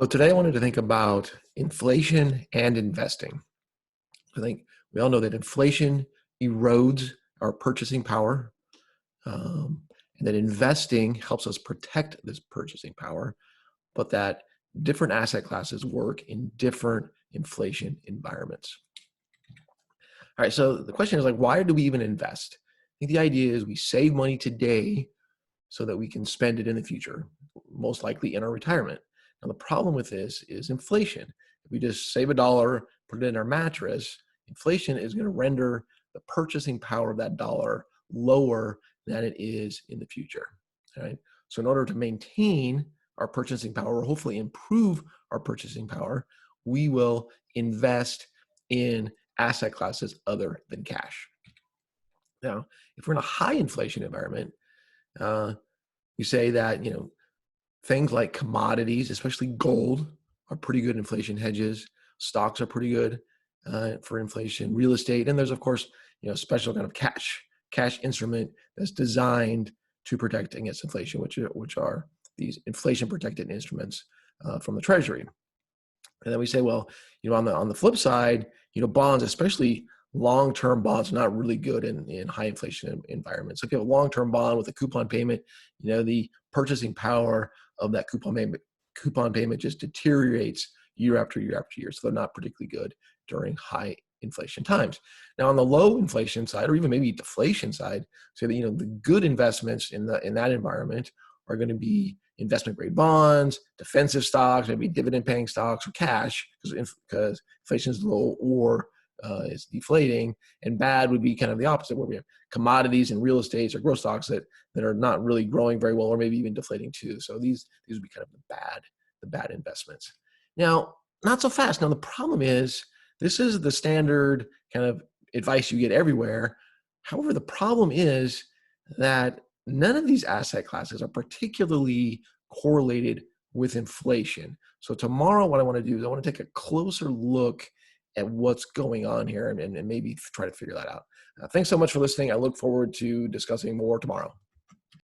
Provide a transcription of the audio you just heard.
So today I wanted to think about inflation and investing. I think we all know that inflation erodes our purchasing power, and that investing helps us protect this purchasing power, but that different asset classes work in different inflation environments. All right, so the question is like, why do we even invest? I think the idea is we save money today so that we can spend it in the future, most likely in our retirement. Now, the problem with this is inflation. If we just save a dollar, put it in our mattress, inflation is going to render the purchasing power of that dollar lower than it is in the future. All right. So, in order to maintain our purchasing power, or hopefully improve our purchasing power, we will invest in asset classes other than cash. Now, if we're in a high inflation environment, uh, you say that, things like commodities, especially gold, are pretty good inflation hedges. Stocks are pretty good for inflation. Real estate, and there's of course, special kind of cash instrument that's designed to protect against inflation, which are these inflation protected instruments from the Treasury. And then we say, well, on the flip side, bonds, especially long-term bonds, are not really good in high inflation environments. So if you have a long-term bond with a coupon payment, the purchasing power of that coupon payment just deteriorates year after year after year. So they're not particularly good during high inflation times. Now, on the low inflation side, or even maybe deflation side, so that the good investments in that environment are going to be investment grade bonds, defensive stocks, maybe dividend paying stocks, or cash, because inflation is low or is deflating. And bad would be kind of the opposite, where we have commodities and real estates or growth stocks that are not really growing very well, or maybe even deflating too. So these would be kind of the bad investments. Now, not so fast. Now, the problem is this is the standard kind of advice you get everywhere. However, the problem is that none of these asset classes are particularly correlated with inflation. So tomorrow, what I want to do is I want to take a closer look at what's going on here and maybe try to figure that out. Thanks so much for listening. I look forward to discussing more tomorrow.